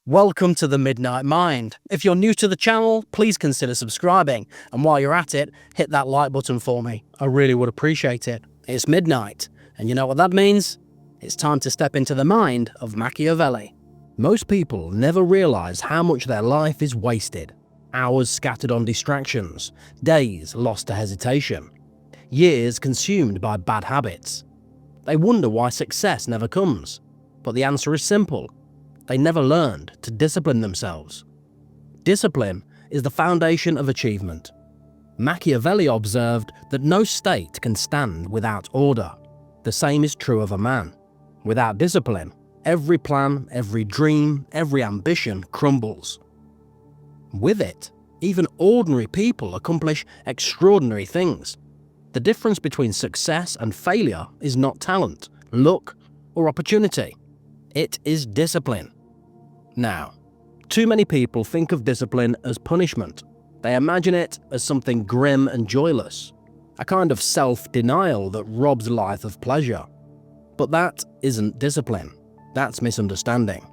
Welcome to the Midnight Mind. If you're new to the channel, please consider subscribing, and while you're at it, hit that like button for me. I really would appreciate it. It's midnight, and you know what that means? It's time to step into the mind of Machiavelli. Most people never realize how much their life is wasted. Hours scattered on distractions, days lost to hesitation, years consumed by bad habits. They wonder why success never comes, but the answer is simple. They never learned to discipline themselves. Discipline is the foundation of achievement. Machiavelli observed that no state can stand without order. The same is true of a man. Without discipline, every plan, every dream, every ambition crumbles. With it, even ordinary people accomplish extraordinary things. The difference between success and failure is not talent, luck, or opportunity. It is discipline. Now, too many people think of discipline as punishment. They imagine it as something grim and joyless, a kind of self-denial that robs life of pleasure. But that isn't discipline. That's misunderstanding.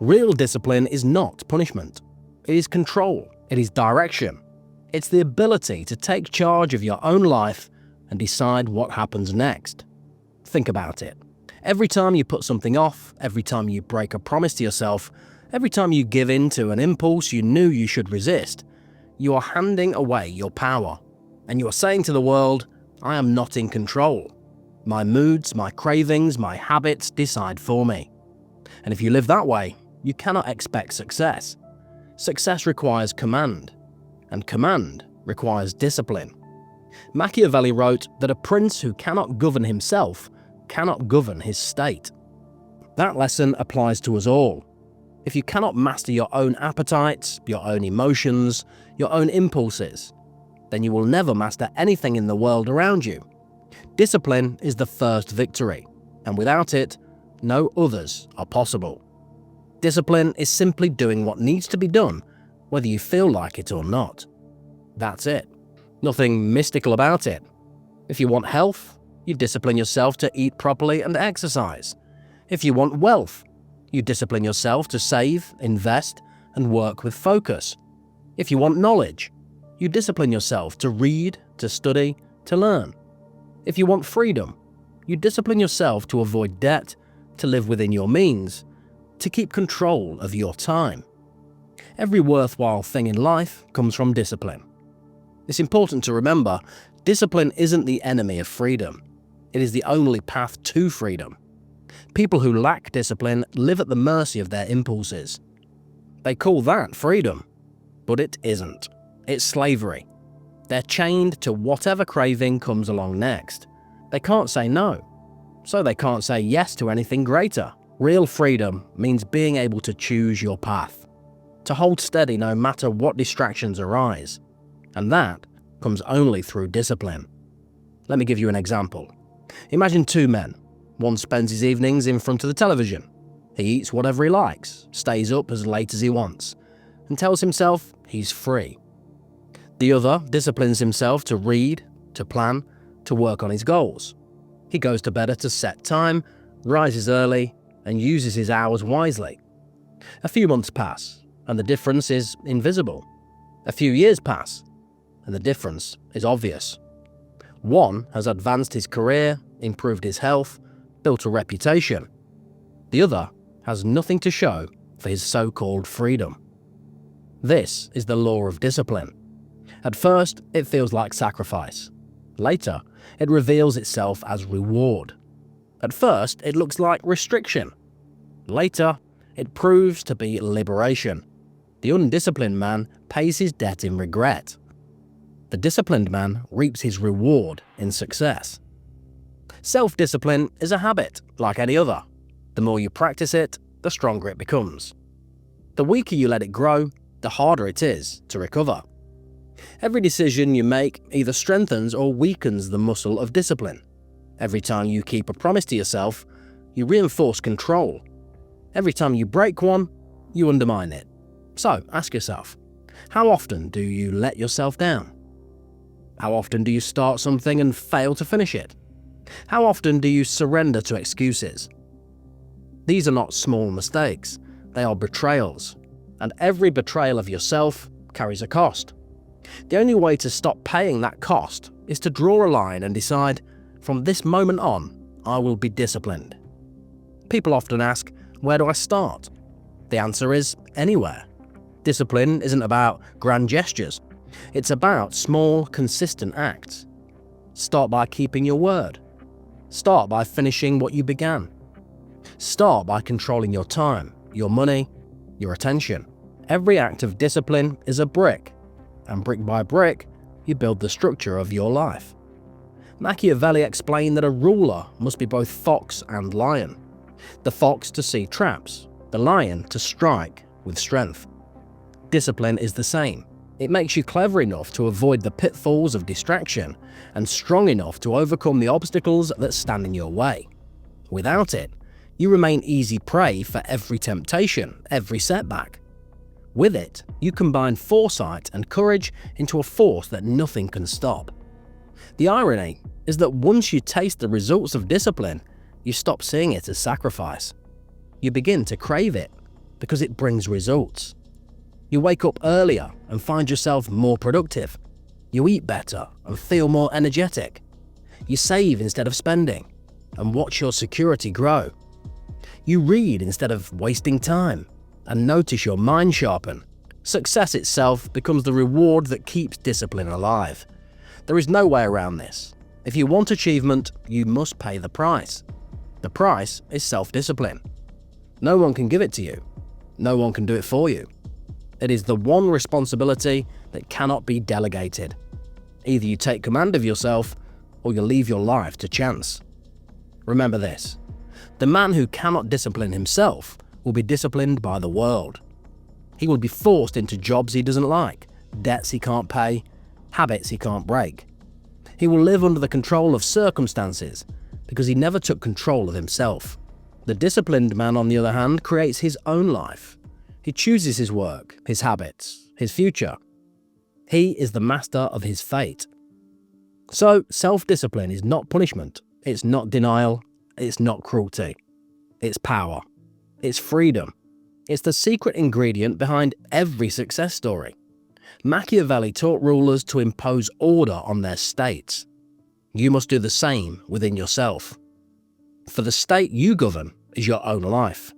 Real discipline is not punishment. It is control. It is direction. It's the ability to take charge of your own life and decide what happens next. Think about it. Every time you put something off, every time you break a promise to yourself, every time you give in to an impulse you knew you should resist, you are handing away your power. And you are saying to the world, I am not in control. My moods, my cravings, my habits decide for me. And if you live that way, you cannot expect success. Success requires command, and command requires discipline. Machiavelli wrote that a prince who cannot govern himself cannot govern his state. That lesson applies to us all. If you cannot master your own appetites, your own emotions, your own impulses, then you will never master anything in the world around you. Discipline is the first victory, and without it, no others are possible. Discipline is simply doing what needs to be done, whether you feel like it or not. That's it. Nothing mystical about it. If you want health, you discipline yourself to eat properly and exercise. If you want wealth, you discipline yourself to save, invest, and work with focus. If you want knowledge, you discipline yourself to read, to study, to learn. If you want freedom, you discipline yourself to avoid debt, to live within your means, to keep control of your time. Every worthwhile thing in life comes from discipline. It's important to remember, discipline isn't the enemy of freedom. It is the only path to freedom. People who lack discipline live at the mercy of their impulses. They call that freedom, but it isn't. It's slavery. They're chained to whatever craving comes along next. They can't say no, so they can't say yes to anything greater. Real freedom means being able to choose your path, to hold steady no matter what distractions arise, and that comes only through discipline. Let me give you an example. Imagine two men. One spends his evenings in front of the television. He eats whatever he likes, stays up as late as he wants, and tells himself he's free. The other disciplines himself to read, to plan, to work on his goals. He goes to bed at a set time, rises early, and uses his hours wisely. A few months pass, and the difference is invisible. A few years pass, and the difference is obvious. One has advanced his career, improved his health, built a reputation. The other has nothing to show for his so-called freedom. This is the law of discipline. At first, it feels like sacrifice. Later, it reveals itself as reward. At first, it looks like restriction. Later, it proves to be liberation. The undisciplined man pays his debt in regret. The disciplined man reaps his reward in success. Self-discipline is a habit, like any other. The more you practice it, the stronger it becomes. The weaker you let it grow, the harder it is to recover. Every decision you make either strengthens or weakens the muscle of discipline. Every time you keep a promise to yourself, you reinforce control. Every time you break one, you undermine it. So ask yourself, how often do you let yourself down? How often do you start something and fail to finish it? How often do you surrender to excuses? These are not small mistakes. They are betrayals. And every betrayal of yourself carries a cost. The only way to stop paying that cost is to draw a line and decide, from this moment on, I will be disciplined. People often ask, where do I start? The answer is anywhere. Discipline isn't about grand gestures. It's about small, consistent acts. Start by keeping your word. Start by finishing what you began. Start by controlling your time, your money, your attention. Every act of discipline is a brick, and brick by brick, you build the structure of your life. Machiavelli explained that a ruler must be both fox and lion. The fox to see traps, the lion to strike with strength. Discipline is the same. It makes you clever enough to avoid the pitfalls of distraction and strong enough to overcome the obstacles that stand in your way. Without it, you remain easy prey for every temptation, every setback. With it, you combine foresight and courage into a force that nothing can stop. The irony is that once you taste the results of discipline, you stop seeing it as sacrifice. You begin to crave it because it brings results. You wake up earlier and find yourself more productive. You eat better and feel more energetic. You save instead of spending and watch your security grow. You read instead of wasting time and notice your mind sharpen. Success itself becomes the reward that keeps discipline alive. There is no way around this. If you want achievement, you must pay the price. The price is self-discipline. No one can give it to you. No one can do it for you. It is the one responsibility that cannot be delegated. Either you take command of yourself or you leave your life to chance. Remember this: the man who cannot discipline himself will be disciplined by the world. He will be forced into jobs he doesn't like, debts he can't pay, habits he can't break. He will live under the control of circumstances because he never took control of himself. The disciplined man, on the other hand, creates his own life. He chooses his work, his habits, his future. He is the master of his fate. So, self-discipline is not punishment, it's not denial, it's not cruelty. It's power. It's freedom. It's the secret ingredient behind every success story. Machiavelli taught rulers to impose order on their states. You must do the same within yourself. For the state you govern is your own life,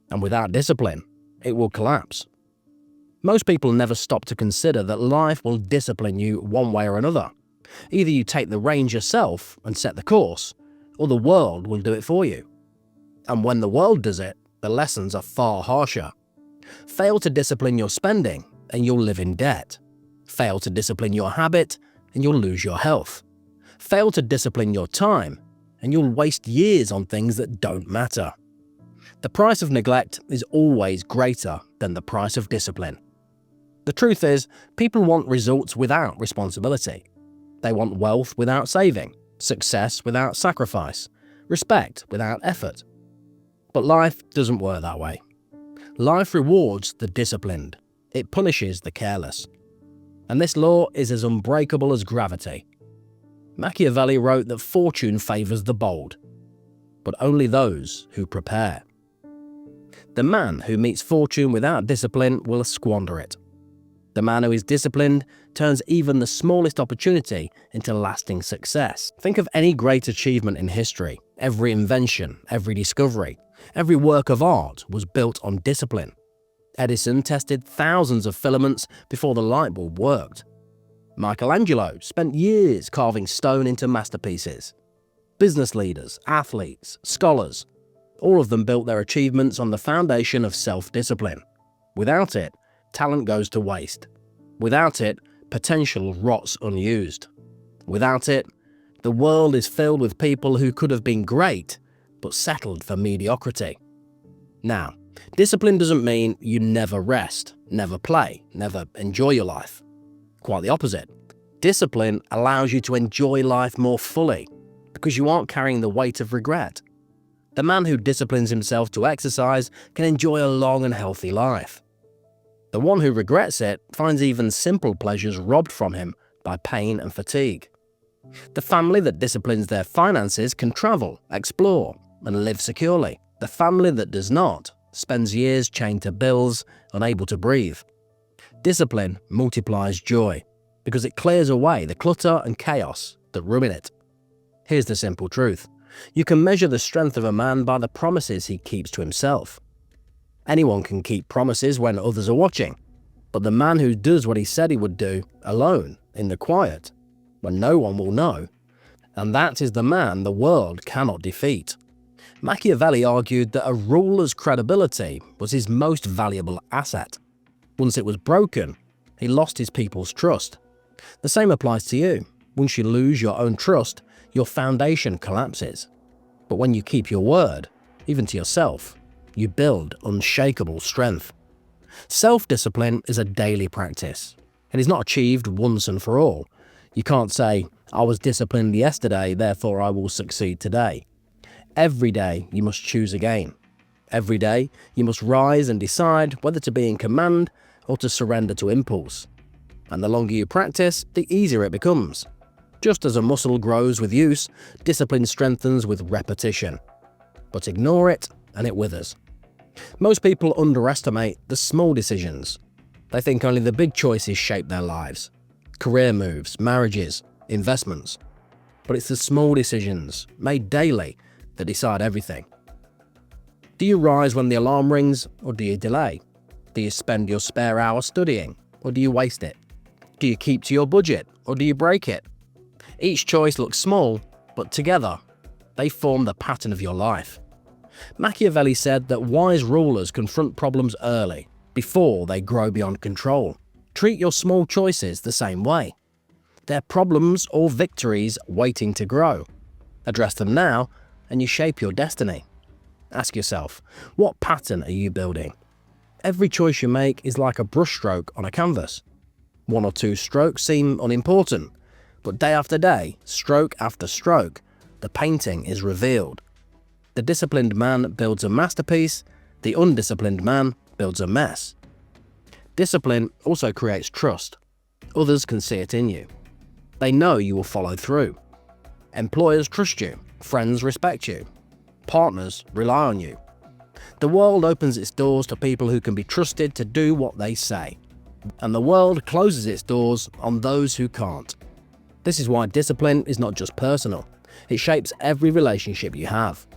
and without discipline, it will collapse. Most people never stop to consider that life will discipline you one way or another. Either you take the reins yourself and set the course, or the world will do it for you. And when the world does it, the lessons are far harsher. Fail to discipline your spending, and you'll live in debt. Fail to discipline your habit, and you'll lose your health. Fail to discipline your time, and you'll waste years on things that don't matter. The price of neglect is always greater than the price of discipline. The truth is, people want results without responsibility. They want wealth without saving, success without sacrifice, respect without effort. But life doesn't work that way. Life rewards the disciplined. It punishes the careless. And this law is as unbreakable as gravity. Machiavelli wrote that fortune favors the bold, but only those who prepare. The man who meets fortune without discipline will squander it. The man who is disciplined turns even the smallest opportunity into lasting success. Think of any great achievement in history. Every invention, every discovery, every work of art was built on discipline. Edison tested thousands of filaments before the light bulb worked. Michelangelo spent years carving stone into masterpieces. Business leaders, athletes, scholars, all of them built their achievements on the foundation of self-discipline. Without it, talent goes to waste. Without it, potential rots unused. Without it, the world is filled with people who could have been great, but settled for mediocrity. Now, discipline doesn't mean you never rest, never play, never enjoy your life. Quite the opposite. Discipline allows you to enjoy life more fully because you aren't carrying the weight of regret. The man who disciplines himself to exercise can enjoy a long and healthy life. The one who regrets it finds even simple pleasures robbed from him by pain and fatigue. The family that disciplines their finances can travel, explore, and live securely. The family that does not spends years chained to bills, unable to breathe. Discipline multiplies joy because it clears away the clutter and chaos that ruin it. Here's the simple truth. You can measure the strength of a man by the promises he keeps to himself. Anyone can keep promises when others are watching, but the man who does what he said he would do, alone, in the quiet, when no one will know, and that is the man the world cannot defeat. Machiavelli argued that a ruler's credibility was his most valuable asset. Once it was broken, he lost his people's trust. The same applies to you. Once you lose your own trust, your foundation collapses. But when you keep your word, even to yourself, you build unshakable strength. Self-discipline is a daily practice. It is not achieved once and for all. You can't say, I was disciplined yesterday, therefore I will succeed today. Every day you must choose again. Every day you must rise and decide whether to be in command or to surrender to impulse. And the longer you practice, the easier it becomes. Just as a muscle grows with use, discipline strengthens with repetition. But ignore it and it withers. Most people underestimate the small decisions. They think only the big choices shape their lives. Career moves, marriages, investments. But it's the small decisions, made daily, that decide everything. Do you rise when the alarm rings, or do you delay? Do you spend your spare hour studying, or do you waste it? Do you keep to your budget, or do you break it? Each choice looks small, but together, they form the pattern of your life. Machiavelli said that wise rulers confront problems early, before they grow beyond control. Treat your small choices the same way. They're problems or victories waiting to grow. Address them now, and you shape your destiny. Ask yourself, what pattern are you building? Every choice you make is like a brushstroke on a canvas. One or two strokes seem unimportant, but day after day, stroke after stroke, the painting is revealed. The disciplined man builds a masterpiece, the undisciplined man builds a mess. Discipline also creates trust. Others can see it in you. They know you will follow through. Employers trust you, friends respect you, partners rely on you. The world opens its doors to people who can be trusted to do what they say, and the world closes its doors on those who can't. This is why discipline is not just personal, it shapes every relationship you have.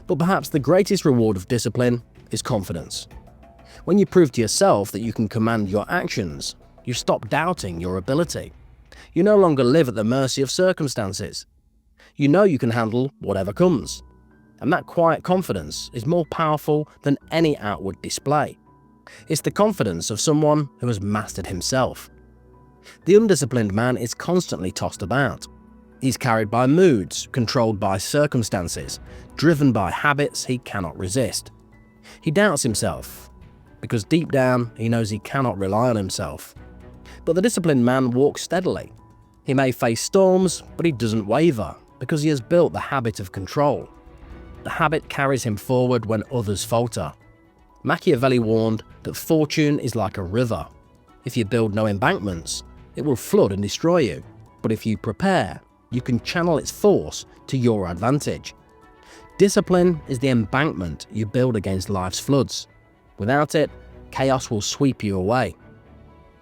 But perhaps the greatest reward of discipline is confidence. When you prove to yourself that you can command your actions, you stop doubting your ability. You no longer live at the mercy of circumstances. You know you can handle whatever comes. And that quiet confidence is more powerful than any outward display. It's the confidence of someone who has mastered himself. The undisciplined man is constantly tossed about. He's carried by moods, controlled by circumstances, driven by habits he cannot resist. He doubts himself, because deep down he knows he cannot rely on himself. But the disciplined man walks steadily. He may face storms, but he doesn't waver, because he has built the habit of control. The habit carries him forward when others falter. Machiavelli warned that fortune is like a river. If you build no embankments, it will flood and destroy you. But if you prepare, you can channel its force to your advantage. Discipline is the embankment you build against life's floods. Without it, chaos will sweep you away.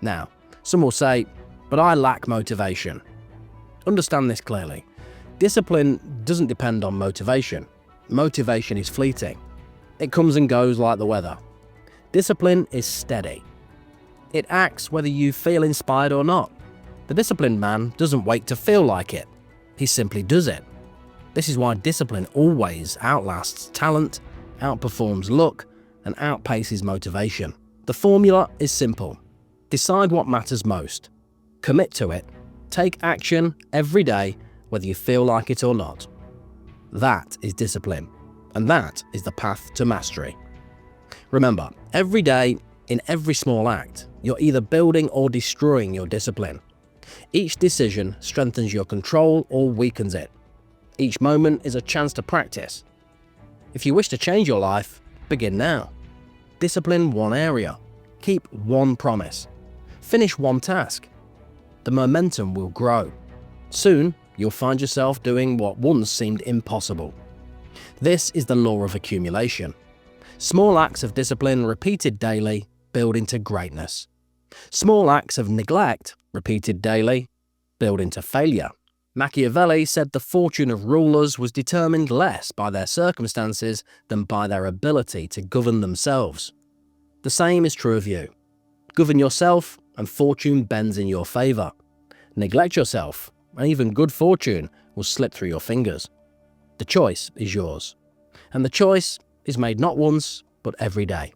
Now, some will say, but I lack motivation. Understand this clearly. Discipline doesn't depend on motivation. Motivation is fleeting. It comes and goes like the weather. Discipline is steady. It acts whether you feel inspired or not. The disciplined man doesn't wait to feel like it. He simply does it. This is why discipline always outlasts talent, outperforms luck, and outpaces motivation. The formula is simple. Decide what matters most. Commit to it. Take action every day, whether you feel like it or not. That is discipline, and that is the path to mastery. Remember, every day, in every small act, you're either building or destroying your discipline. Each decision strengthens your control or weakens it. Each moment is a chance to practice. If you wish to change your life, begin now. Discipline one area. Keep one promise. Finish one task. The momentum will grow. Soon, you'll find yourself doing what once seemed impossible. This is the law of accumulation. Small acts of discipline repeated daily build into greatness. Small acts of neglect repeated daily build into failure. Machiavelli said the fortune of rulers was determined less by their circumstances than by their ability to govern themselves. The same is true of you. Govern yourself and fortune bends in your favour. Neglect yourself and even good fortune will slip through your fingers. The choice is yours. And the choice is made not once, but every day.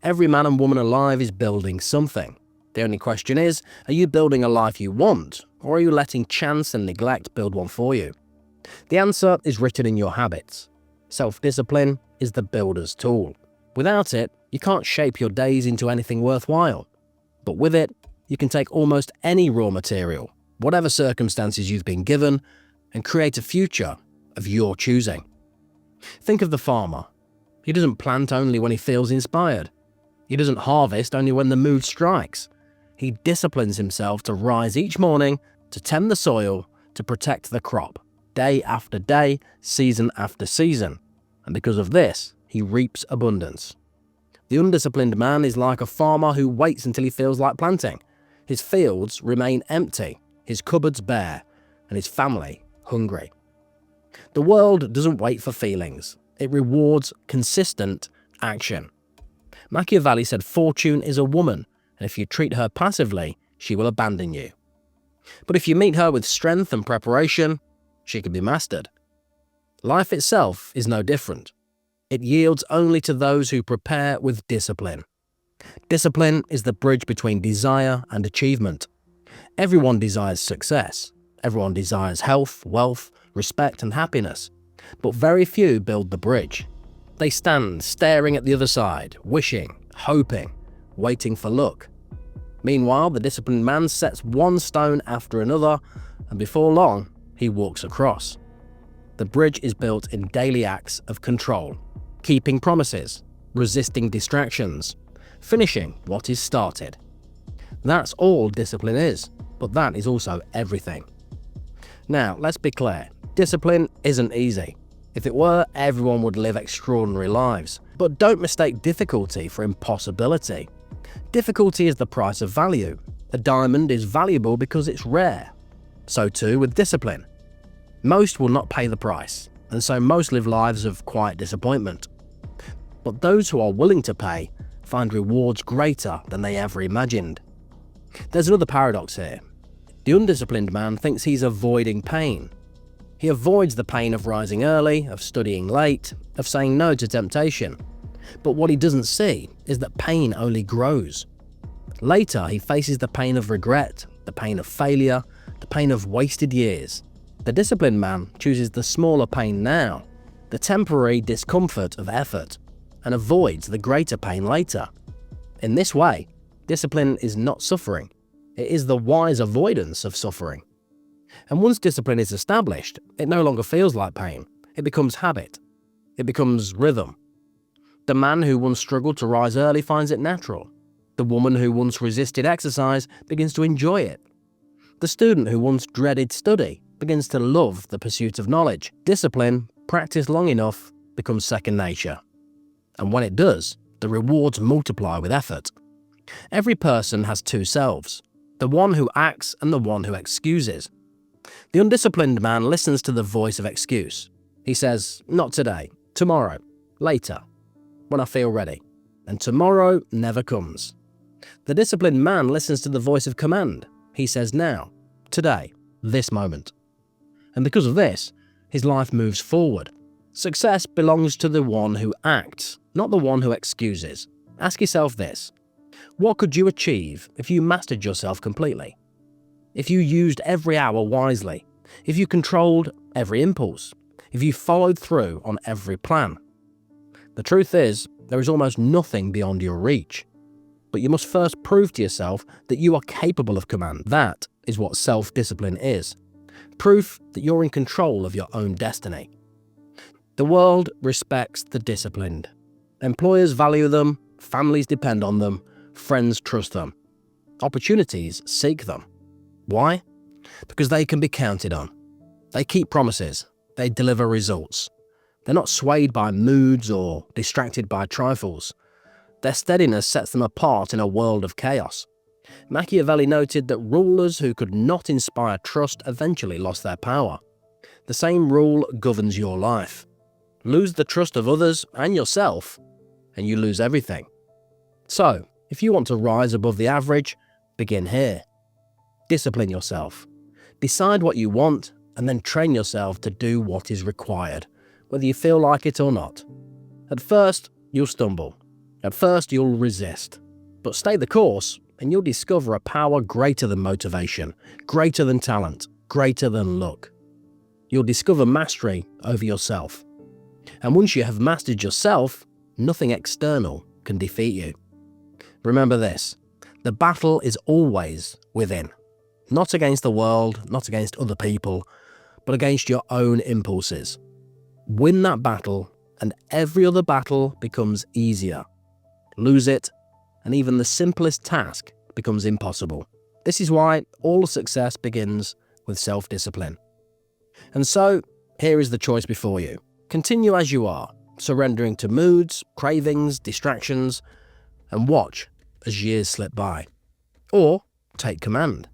Every man and woman alive is building something. The only question is, are you building a life you want, or are you letting chance and neglect build one for you? The answer is written in your habits. Self-discipline is the builder's tool. Without it, you can't shape your days into anything worthwhile. But with it, you can take almost any raw material, whatever circumstances you've been given, and create a future of your choosing. Think of the farmer. He doesn't plant only when he feels inspired. He doesn't harvest only when the mood strikes. He disciplines himself to rise each morning, to tend the soil, to protect the crop, day after day, season after season. And because of this, he reaps abundance. The undisciplined man is like a farmer who waits until he feels like planting. His fields remain empty, his cupboards bare, and his family hungry. The world doesn't wait for feelings. It rewards consistent action. Machiavelli said fortune is a woman, and if you treat her passively, she will abandon you. But if you meet her with strength and preparation, she can be mastered. Life itself is no different. It yields only to those who prepare with discipline. Discipline is the bridge between desire and achievement. Everyone desires success. Everyone desires health, wealth, respect and happiness. But very few build the bridge. They stand staring at the other side, wishing, hoping, waiting for luck. Meanwhile, the disciplined man sets one stone after another, and before long, he walks across. The bridge is built in daily acts of control, keeping promises, resisting distractions, finishing what is started. That's all discipline is, but that is also everything. Now, let's be clear, discipline isn't easy. If it were, everyone would live extraordinary lives. But don't mistake difficulty for impossibility. Difficulty is the price of value. A diamond is valuable because it's rare. So too with discipline. Most will not pay the price, and so most live lives of quiet disappointment. But those who are willing to pay find rewards greater than they ever imagined. There's another paradox here. The undisciplined man thinks he's avoiding pain. He avoids the pain of rising early, of studying late, of saying no to temptation. But what he doesn't see is that pain only grows. Later, he faces the pain of regret, the pain of failure, the pain of wasted years. The disciplined man chooses the smaller pain now, the temporary discomfort of effort, and avoids the greater pain later. In this way, discipline is not suffering. It is the wise avoidance of suffering. And once discipline is established, it no longer feels like pain. It becomes habit. It becomes rhythm. The man who once struggled to rise early finds it natural. The woman who once resisted exercise begins to enjoy it. The student who once dreaded study begins to love the pursuit of knowledge. Discipline, practiced long enough, becomes second nature. And when it does, the rewards multiply with effort. Every person has two selves, the one who acts and the one who excuses. The undisciplined man listens to the voice of excuse. He says, not today, tomorrow, later, when I feel ready. And tomorrow never comes. The disciplined man listens to the voice of command. He says now, today, this moment. And because of this, his life moves forward. Success belongs to the one who acts, not the one who excuses. Ask yourself this. What could you achieve if you mastered yourself completely? If you used every hour wisely, if you controlled every impulse, if you followed through on every plan. The truth is, there is almost nothing beyond your reach. But you must first prove to yourself that you are capable of command. That is what self-discipline is. Proof that you're in control of your own destiny. The world respects the disciplined. Employers value them, families depend on them, friends trust them. Opportunities seek them. Why? Because they can be counted on. They keep promises. They deliver results. They're not swayed by moods or distracted by trifles. Their steadiness sets them apart in a world of chaos. Machiavelli noted that rulers who could not inspire trust eventually lost their power. The same rule governs your life. Lose the trust of others and yourself, and you lose everything. So, if you want to rise above the average, begin here. Discipline yourself. Decide what you want, and then train yourself to do what is required, whether you feel like it or not. At first, you'll stumble. At first, you'll resist. But stay the course, and you'll discover a power greater than motivation, greater than talent, greater than luck. You'll discover mastery over yourself. And once you have mastered yourself, nothing external can defeat you. Remember this, the battle is always within. Not against the world, not against other people, but against your own impulses. Win that battle, and every other battle becomes easier. Lose it, and even the simplest task becomes impossible. This is why all success begins with self-discipline. And so, here is the choice before you. Continue as you are, surrendering to moods, cravings, distractions, and watch as years slip by. Or take command.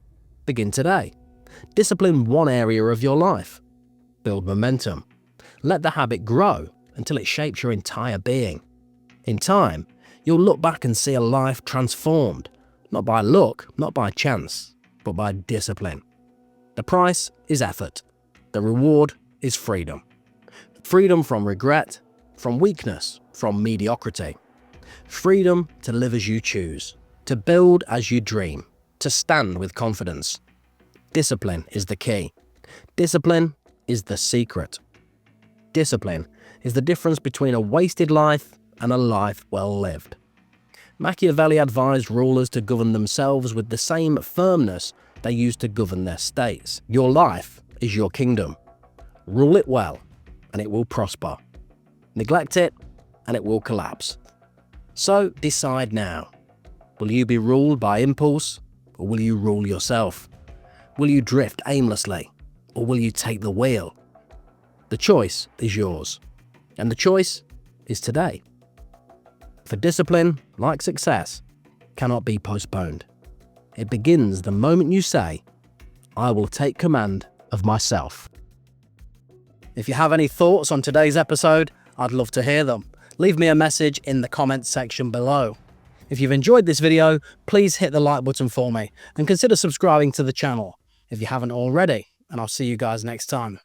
Begin today. Discipline one area of your life. Build momentum. Let the habit grow until it shapes your entire being. In time, you'll look back and see a life transformed, not by luck, not by chance, but by discipline. The price is effort. The reward is freedom. Freedom from regret, from weakness, from mediocrity. Freedom to live as you choose, to build as you dream, to stand with confidence. Discipline is the key. Discipline is the secret. Discipline is the difference between a wasted life and a life well lived. Machiavelli advised rulers to govern themselves with the same firmness they used to govern their states. Your life is your kingdom. Rule it well, and it will prosper. Neglect it, and it will collapse. So decide now. Will you be ruled by impulse, or will you rule yourself? Will you drift aimlessly, or will you take the wheel? The choice is yours, and the choice is today. For discipline, like success, cannot be postponed. It begins the moment you say, I will take command of myself. If you have any thoughts on today's episode, I'd love to hear them. Leave me a message in the comments section below. If you've enjoyed this video, please hit the like button for me and consider subscribing to the channel if you haven't already, and I'll see you guys next time.